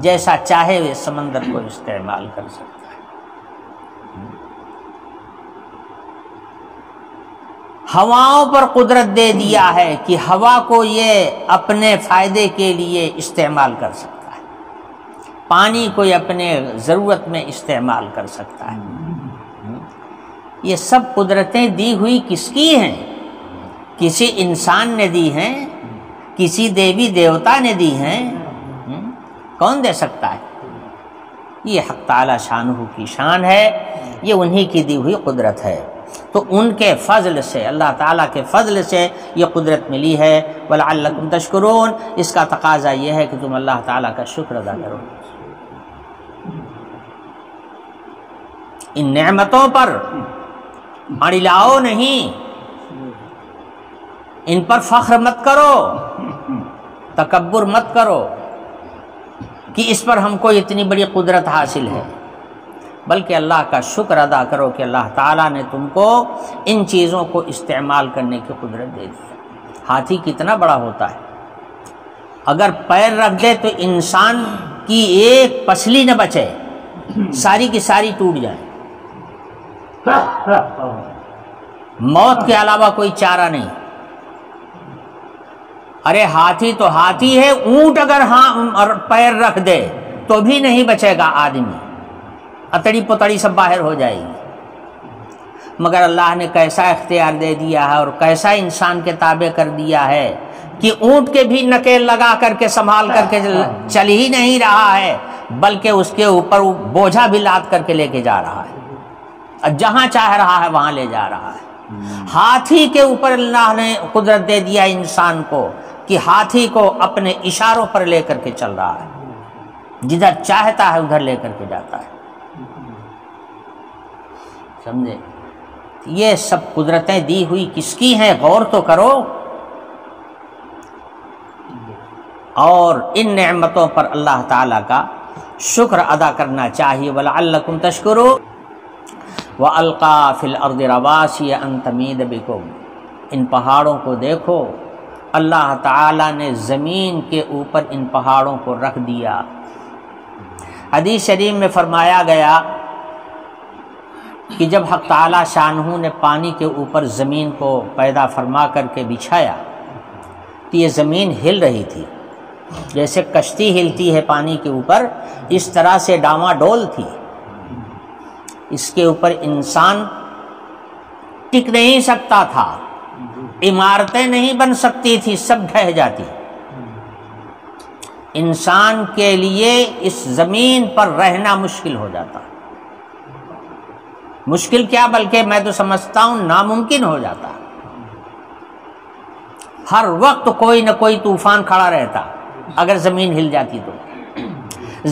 جیسا چاہے وہ سمندر کو استعمال کر سکتا ہے۔ ہواؤں پر قدرت دے دیا ہے کہ ہوا کو یہ اپنے فائدے کے لیے استعمال کر سکتا ہے، پانی کو یہ اپنے ضرورت میں استعمال کر سکتا ہے۔ یہ سب قدرتیں دی ہوئی کس کی ہیں؟ کسی انسان نے دی ہیں، کسی دیوی دیوتا نے دی ہیں؟ کون دے سکتا ہے؟ یہ حق تعالی شانہ کی شان ہے، یہ انہی کی دی ہوئی قدرت ہے۔ تو ان کے فضل سے، اللہ تعالیٰ کے فضل سے یہ قدرت ملی ہے۔ وَلَعَلَّكُمْ تَشْكُرُونَ، اس کا تقاضا یہ ہے کہ تم اللہ تعالیٰ کا شکر ادا کرو۔ ان نعمتوں پر اڑلاؤ نہیں، ان پر فخر مت کرو، تکبر مت کرو کہ اس پر ہم کو اتنی بڑی قدرت حاصل ہے، بلکہ اللہ کا شکر ادا کرو کہ اللہ تعالیٰ نے تم کو ان چیزوں کو استعمال کرنے کی قدرت دے دی۔ ہاتھی کتنا بڑا ہوتا ہے، اگر پیر رکھ دے تو انسان کی ایک پسلی نہ بچے، ساری کی ساری ٹوٹ جائے، موت کے علاوہ کوئی چارہ نہیں۔ ارے ہاتھی تو ہاتھی ہے، اونٹ اگر اور پیر رکھ دے تو بھی نہیں بچے گا آدمی، اتڑی پتڑی سب باہر ہو جائے گی۔ مگر اللہ نے کیسا اختیار دے دیا ہے اور کیسا انسان کے تابع کر دیا ہے کہ اونٹ کے بھی نکیل لگا کر کے سنبھال کر کے چل ہی نہیں رہا ہے، بلکہ اس کے اوپر بوجھا بھی لاد کر کے لے کے جا رہا ہے، جہاں چاہ رہا ہے وہاں لے جا رہا ہے۔ ہاتھی کے اوپر اللہ نے قدرت دے دیا انسان کو کہ ہاتھی کو اپنے اشاروں پر لے کر کے چل رہا ہے، جدھر چاہتا ہے ادھر لے کر کے جاتا ہے۔ سمجھے؟ یہ سب قدرتیں دی ہوئی کس کی ہیں؟ غور تو کرو، اور ان نعمتوں پر اللہ تعالیٰ کا شکر ادا کرنا چاہیے۔ وَلَعَلَّكُمْ تَشْكُرُونَ وَأَلْقَى فِي الْأَرْضِ رَوَاسِيَ أَن تَمِيدَ بِكُمْ، ان پہاڑوں کو دیکھو، اللہ تعالیٰ نے زمین کے اوپر ان پہاڑوں کو رکھ دیا۔ حدیث شریف میں فرمایا گیا کہ جب حق تعالیٰ شانہ نے پانی کے اوپر زمین کو پیدا فرما کر کے بچھایا تو یہ زمین ہل رہی تھی، جیسے کشتی ہلتی ہے پانی کے اوپر، اس طرح سے ڈاواڈول تھی۔ اس کے اوپر انسان ٹک نہیں سکتا تھا، عمارتیں نہیں بن سکتی تھی، سب ڈھہ جاتی۔ انسان کے لیے اس زمین پر رہنا مشکل ہو جاتا، مشکل کیا بلکہ میں تو سمجھتا ہوں ناممکن ہو جاتا۔ ہر وقت کوئی نہ کوئی طوفان کھڑا رہتا اگر زمین ہل جاتی تو۔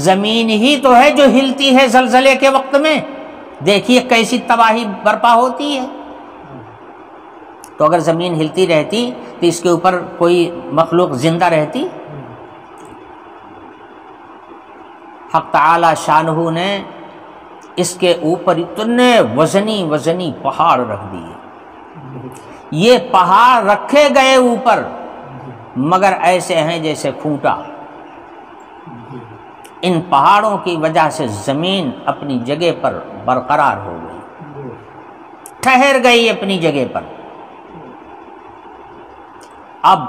زمین ہی تو ہے جو ہلتی ہے زلزلے کے وقت میں، دیکھیے کیسی تباہی برپا ہوتی ہے۔ تو اگر زمین ہلتی رہتی تو اس کے اوپر کوئی مخلوق زندہ رہتی؟ حق تعالی شانہ نے اس کے اوپر اتنے وزنی پہاڑ رکھ دیے۔ یہ پہاڑ رکھے گئے اوپر، مگر ایسے ہیں جیسے کھوٹا۔ ان پہاڑوں کی وجہ سے زمین اپنی جگہ پر برقرار ہو گئی، ٹھہر گئی اپنی جگہ پر۔ اب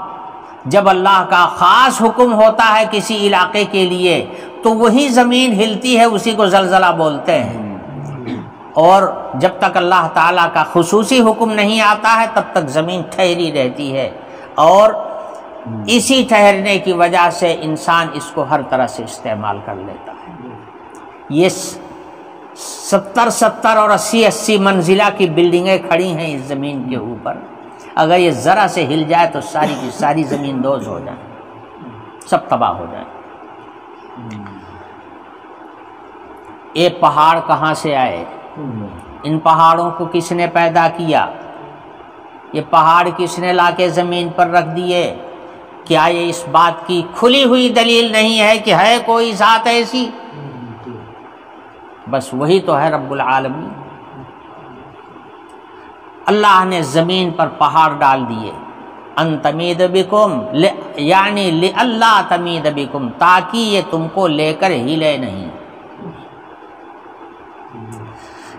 جب اللہ کا خاص حکم ہوتا ہے کسی علاقے کے لیے تو وہی زمین ہلتی ہے، اسی کو زلزلہ بولتے ہیں، اور جب تک اللہ تعالیٰ کا خصوصی حکم نہیں آتا ہے تب تک زمین ٹھہری رہتی ہے، اور اسی ٹھہرنے کی وجہ سے انسان اس کو ہر طرح سے استعمال کر لیتا ہے۔ یہ 70 اور 80 منزلہ کی بلڈنگیں کھڑی ہیں اس زمین کے اوپر، اگر یہ ذرا سے ہل جائے تو ساری کی ساری زمین دوز ہو جائے، سب تباہ ہو جائے۔ یہ پہاڑ کہاں سے آئے؟ ان پہاڑوں کو کس نے پیدا کیا؟ یہ پہاڑ کس نے لا کے زمین پر رکھ دیے؟ کیا یہ اس بات کی کھلی ہوئی دلیل نہیں ہے کہ ہے کوئی ذات ایسی؟ بس وہی تو ہے رب العالمین۔ اللہ نے زمین پر پہاڑ ڈال دیے، ان تمید بکم، یعنی لئلا تمید بکم، تاکہ یہ تم کو لے کر ہلے نہیں۔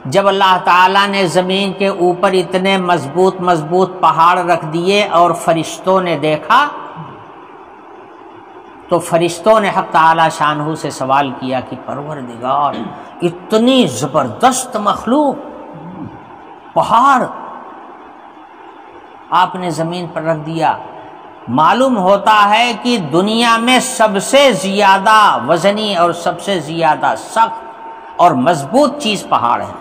جب اللہ تعالیٰ نے زمین کے اوپر اتنے مضبوط پہاڑ رکھ دیے اور فرشتوں نے دیکھا تو فرشتوں نے حق تعالیٰ شانہ سے سوال کیا کہ پروردگار، اتنی زبردست مخلوق پہاڑ آپ نے زمین پر رکھ دیا، معلوم ہوتا ہے کہ دنیا میں سب سے زیادہ وزنی اور سب سے زیادہ سخت اور مضبوط چیز پہاڑ ہے،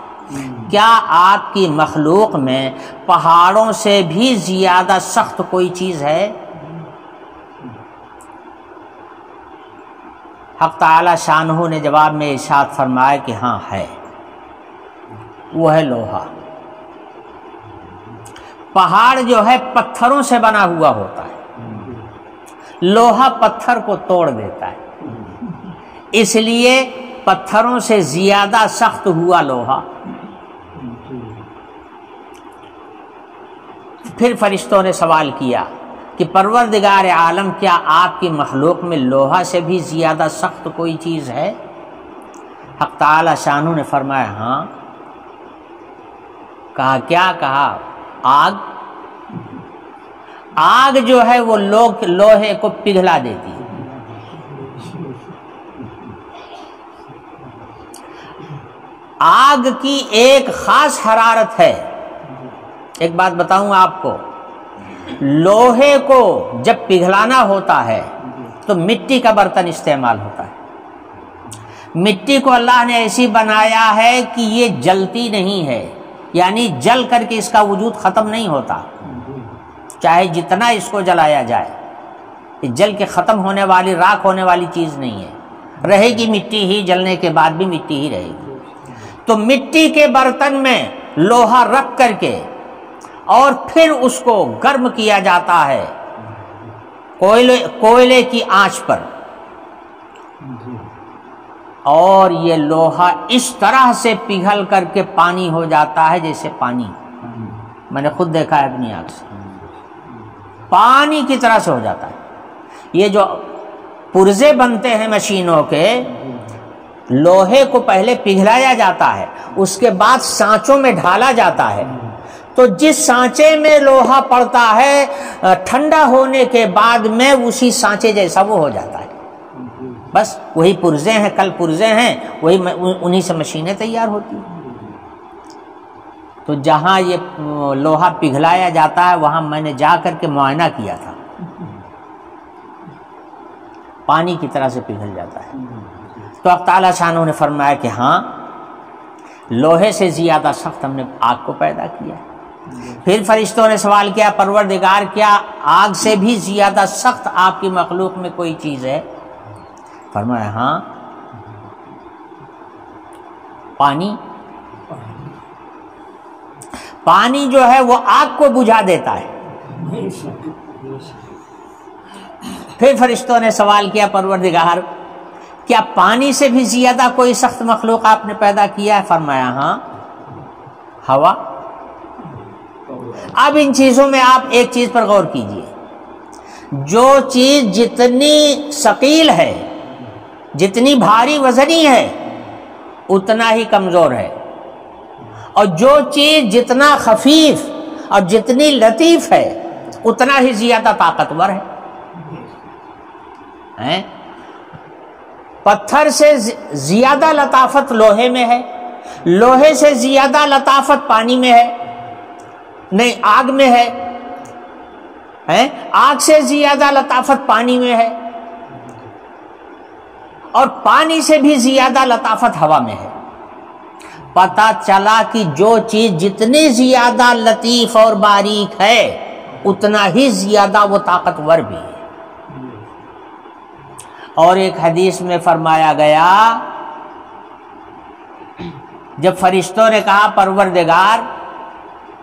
کیا آپ کی مخلوق میں پہاڑوں سے بھی زیادہ سخت کوئی چیز ہے؟ حق تعالی شانہ نے جواب میں ارشاد فرمایا کہ ہاں ہے، وہ ہے لوہا۔ پہاڑ جو ہے پتھروں سے بنا ہوا ہوتا ہے، لوہا پتھر کو توڑ دیتا ہے، اس لیے پتھروں سے زیادہ سخت ہوا لوہا۔ پھر فرشتوں نے سوال کیا کہ پروردگار عالم، کیا آپ کی مخلوق میں لوہا سے بھی زیادہ سخت کوئی چیز ہے؟ حق تعالی شانہ نے فرمایا ہاں۔ کہا کیا؟ کہا آگ۔ آگ جو ہے وہ لوہے کو پگھلا دیتی ہے۔ آگ کی ایک خاص حرارت ہے۔ ایک بات بتاؤں آپ کو، لوہے کو جب پگھلانا ہوتا ہے تو مٹی کا برتن استعمال ہوتا ہے۔ مٹی کو اللہ نے ایسی بنایا ہے کہ یہ جلتی نہیں ہے، یعنی جل کر کے اس کا وجود ختم نہیں ہوتا، چاہے جتنا اس کو جلایا جائے، یہ جل کے ختم ہونے والی، راکھ ہونے والی چیز نہیں ہے، رہے گی مٹی ہی، جلنے کے بعد بھی مٹی ہی رہے گی۔ تو مٹی کے برتن میں لوہا رکھ کر کے اور پھر اس کو گرم کیا جاتا ہے کوئلے کی آنچ پر، اور یہ لوہا اس طرح سے پگھل کر کے پانی ہو جاتا ہے جیسے پانی، میں نے خود دیکھا ہے اپنی آنکھ سے، پانی کی طرح سے ہو جاتا ہے۔ یہ جو پرزے بنتے ہیں مشینوں کے، لوہے کو پہلے پگھلایا جاتا ہے، اس کے بعد سانچوں میں ڈھالا جاتا ہے، تو جس سانچے میں لوہا پڑتا ہے ٹھنڈا ہونے کے بعد میں اسی سانچے جیسا وہ ہو جاتا ہے، بس وہی پرزے ہیں، کل پرزے ہیں، وہی انہی سے مشینیں تیار ہوتی ہیں۔ تو جہاں یہ لوہا پگھلایا جاتا ہے وہاں میں نے جا کر کے معائنہ کیا تھا، پانی کی طرح سے پگھل جاتا ہے۔ تو حق تعالی شانہ نے فرمایا کہ ہاں، لوہے سے زیادہ سخت ہم نے آگ کو پیدا کیا۔ پھر فرشتوں نے سوال کیا پروردگار، کیا آگ سے بھی زیادہ سخت آپ کی مخلوق میں کوئی چیز ہے؟ فرمایا ہاں، پانی۔ پانی جو ہے وہ آگ کو بجھا دیتا ہے۔ پھر فرشتوں نے سوال کیا پروردگار، کیا پانی سے بھی زیادہ کوئی سخت مخلوق آپ نے پیدا کیا ہے؟ فرمایا ہاں، ہوا۔ اب ان چیزوں میں آپ ایک چیز پر غور کیجئے، جو چیز جتنی ثقیل ہے، جتنی بھاری وزنی ہے، اتنا ہی کمزور ہے، اور جو چیز جتنا خفیف اور جتنی لطیف ہے اتنا ہی زیادہ طاقتور ہے۔ ہیں؟ پتھر سے زیادہ لطافت لوہے میں ہے، لوہے سے زیادہ لطافت پانی میں ہے، نہیں آگ میں ہے، آگ سے زیادہ لطافت پانی میں ہے، اور پانی سے بھی زیادہ لطافت ہوا میں ہے۔ پتہ چلا کہ جو چیز جتنی زیادہ لطیف اور باریک ہے اتنا ہی زیادہ وہ طاقتور بھی ہے۔ اور ایک حدیث میں فرمایا گیا، جب فرشتوں نے کہا پروردگار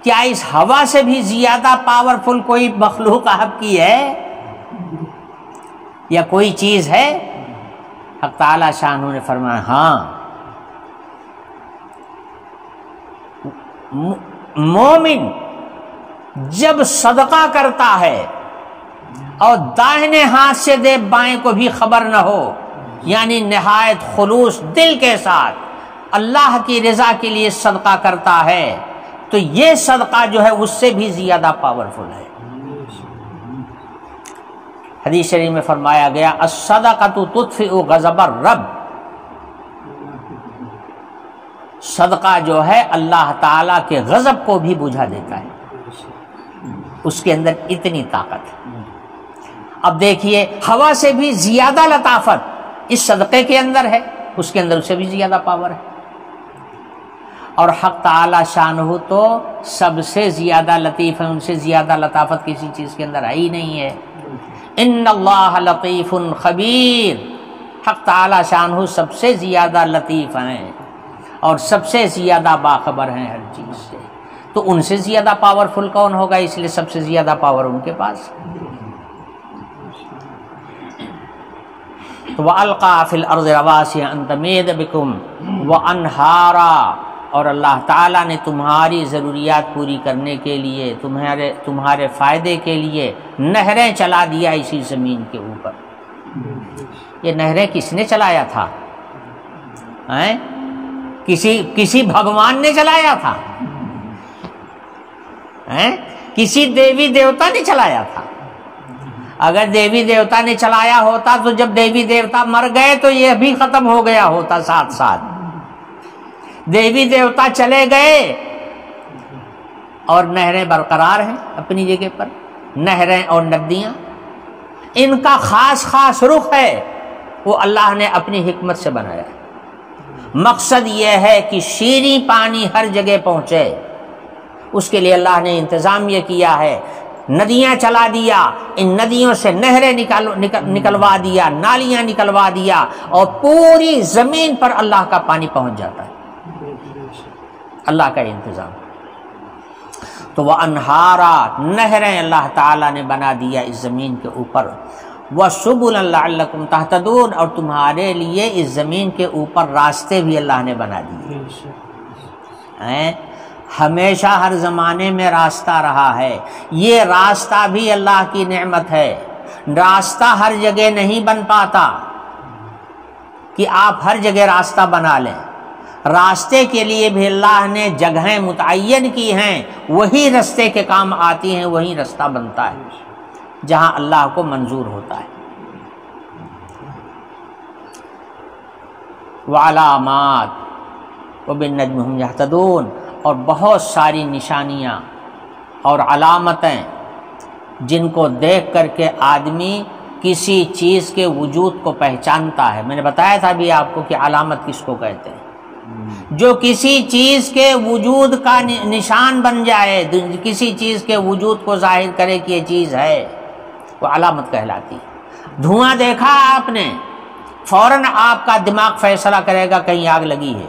کیا اس ہوا سے بھی زیادہ پاورفل کوئی مخلوق آپ کی ہے یا کوئی چیز ہے؟ حق تعالی شانہ نے فرمایا ہاں، مومن جب صدقہ کرتا ہے اور داہنے ہاتھ سے دے بائیں کو بھی خبر نہ ہو، یعنی نہایت خلوص دل کے ساتھ اللہ کی رضا کے لیے صدقہ کرتا ہے، تو یہ صدقہ جو ہے اس سے بھی زیادہ پاورفل ہے۔ حدیث شریف میں فرمایا گیا الصدقۃ تطفئ غضب الرب، صدقہ جو ہے اللہ تعالیٰ کے غضب کو بھی بجھا دیتا ہے، اس کے اندر اتنی طاقت ہے۔ اب دیکھیے ہوا سے بھی زیادہ لطافت اس صدقے کے اندر ہے، اس کے اندر اس سے بھی زیادہ پاور ہے، اور حق تعالی شانہ تو سب سے زیادہ لطیف ہے، ان سے زیادہ لطافت کسی چیز کے اندر آئی نہیں ہے۔ ان اللہ لطیف خبیر، حق تعالی شانہ سب سے زیادہ لطیف ہیں اور سب سے زیادہ باخبر ہیں ہر چیز سے، تو ان سے زیادہ پاورفل کون ہوگا؟ اس لیے سب سے زیادہ پاور ان کے پاس۔ تو وَأَلْقَى فِي الْأَرْضِ رَوَاسِيَ أَن تَمِيدَ بِكُمْ وَأَنْهَارًا، اور اللہ تعالیٰ نے تمہاری ضروریات پوری کرنے کے لیے، تمہارے فائدے کے لیے نہریں چلا دیا اسی زمین کے اوپر۔ یہ نہریں کس نے چلایا تھا؟ کسی بھگوان نے چلایا تھا؟ کسی دیوی دیوتا نے چلایا تھا؟ اگر دیوی دیوتا نے چلایا ہوتا تو جب دیوی دیوتا مر گئے تو یہ بھی ختم ہو گیا ہوتا ساتھ ساتھ۔ دیوی دیوتا چلے گئے اور نہریں برقرار ہیں اپنی جگہ پر، نہریں اور ندیاں، ان کا خاص خاص رخ ہے، وہ اللہ نے اپنی حکمت سے بنایا ہے۔ مقصد یہ ہے کہ شیریں پانی ہر جگہ پہنچے، اس کے لیے اللہ نے انتظام یہ کیا ہے، ندیاں چلا دیا، ان ندیوں سے نہریں نکلوا دیا، نالیاں نکلوا دیا، اور پوری زمین پر اللہ کا پانی پہنچ جاتا ہے، اللہ کا انتظام۔ تو وہ انہارا، نہریں اللہ تعالیٰ نے بنا دیا اس زمین کے اوپر، وَسُبُلًا لَعَلَّكُمْ تَهْتَدُونَ، اور تمہارے لیے اس زمین کے اوپر راستے بھی اللہ نے بنا دیے۔ ہمیشہ ہر زمانے میں راستہ رہا ہے، یہ راستہ بھی اللہ کی نعمت ہے۔ راستہ ہر جگہ نہیں بن پاتا کہ آپ ہر جگہ راستہ بنا لیں، راستے کے لیے بھی اللہ نے جگہیں متعین کی ہیں، وہی راستے کے کام آتی ہیں، وہی راستہ بنتا ہے جہاں اللہ کو منظور ہوتا ہے۔ وعلامات وبالنجم هم يهتدون، اور بہت ساری نشانیاں اور علامتیں جن کو دیکھ کر کے آدمی کسی چیز کے وجود کو پہچانتا ہے۔ میں نے بتایا تھا بھی آپ کو کہ علامت کس کو کہتے ہیں، جو کسی چیز کے وجود کا نشان بن جائے، کسی چیز کے وجود کو ظاہر کرے کہ یہ چیز ہے، وہ علامت کہلاتی ہے۔ دھواں دیکھا آپ نے، فوراً آپ کا دماغ فیصلہ کرے گا کہیں آگ لگی ہے،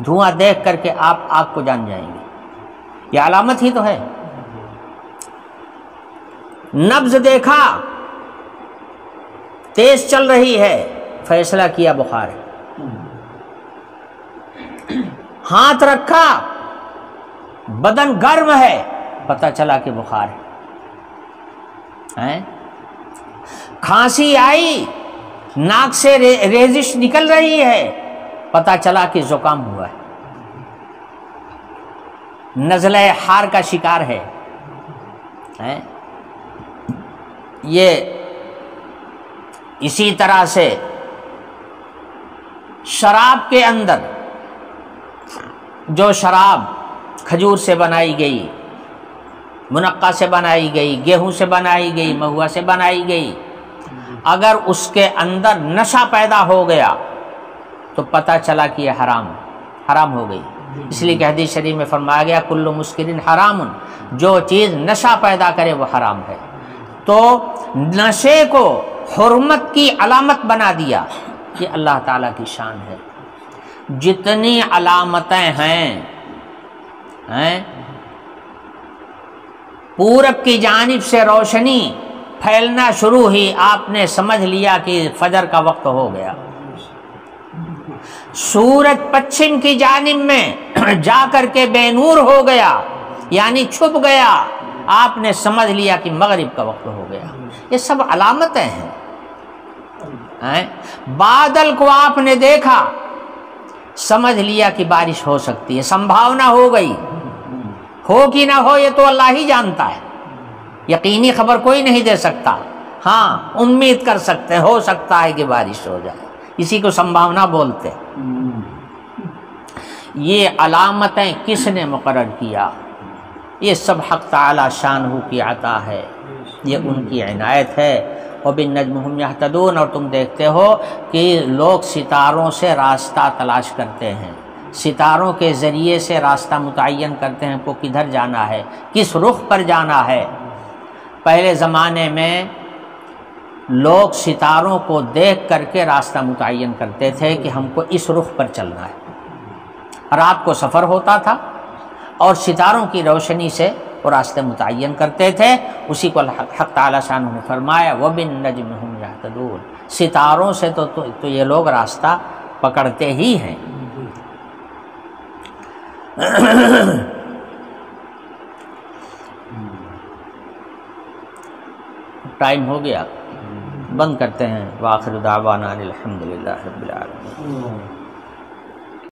دھواں دیکھ کر کے آپ آگ کو جان جائیں گے، یہ علامت ہی تو ہے۔ نبض دیکھا، تیز چل رہی ہے، فیصلہ کیا بخار ہے۔ ہاتھ رکھا، بدن گرم ہے، پتہ چلا کہ بخار ہے۔ کھانسی آئی، ناک سے ریزش نکل رہی ہے، پتہ چلا کہ زکام ہوا ہے، نزلہ حار کا شکار ہے۔ یہ اسی طرح سے شراب کے اندر جو شراب کھجور سے بنائی گئی، منقع سے بنائی گئی، گیہوں سے بنائی گئی، مہوا سے بنائی گئی، اگر اس کے اندر نشہ پیدا ہو گیا تو پتہ چلا کہ یہ حرام ہو گئی۔ اس لیے کہ حدیث شریف میں فرمایا گیا کل مسکر حرام، جو چیز نشہ پیدا کرے وہ حرام ہے۔ تو نشے کو حرمت کی علامت بنا دیا، یہ اللہ تعالیٰ کی شان ہے۔ جتنی علامتیں ہیں پورب کی جانب سے روشنی پھیلنا شروع ہوئی، آپ نے سمجھ لیا کہ فجر کا وقت ہو گیا۔ سورج پچھم کی جانب میں جا کر کے بے نور ہو گیا، یعنی چھپ گیا، آپ نے سمجھ لیا کہ مغرب کا وقت ہو گیا۔ یہ سب علامتیں ہیں۔ بادل کو آپ نے دیکھا، سمجھ لیا کہ بارش ہو سکتی ہے، سمبھاونا ہو گئی، ہو کہ نہ ہو یہ تو اللہ ہی جانتا ہے، یقینی خبر کوئی نہیں دے سکتا، ہاں امید کر سکتے ہیں ہو سکتا ہے کہ بارش ہو جائے، اسی کو سمبھاونا بولتے۔ یہ علامتیں کس نے مقرر کیا؟ یہ سب حق تعالی شانہ کی عطا ہے، یہ ان کی عنایت ہے۔ وَبِالنَّجْمِ هُمْ يَهْتَدُونَ، اور تم دیکھتے ہو کہ لوگ ستاروں سے راستہ تلاش کرتے ہیں، ستاروں کے ذریعے سے راستہ متعین کرتے ہیں کو کدھر جانا ہے، کس رخ پر جانا ہے۔ پہلے زمانے میں لوگ ستاروں کو دیکھ کر کے راستہ متعین کرتے تھے کہ ہم کو اس رخ پر چلنا ہے۔ رات کو سفر ہوتا تھا اور ستاروں کی روشنی سے وہ راستے متعین کرتے تھے، اسی کو حق تعالی شانہ نے فرمایا وَبِالنَّجْمِ هُمْ يَهْتَدُونَ، ستاروں سے تو یہ لوگ راستہ پکڑتے ہی ہیں۔ ٹائم ہو گیا، بند کرتے ہیں۔ وآخر دعوانا الحمدللہ رب العالمین۔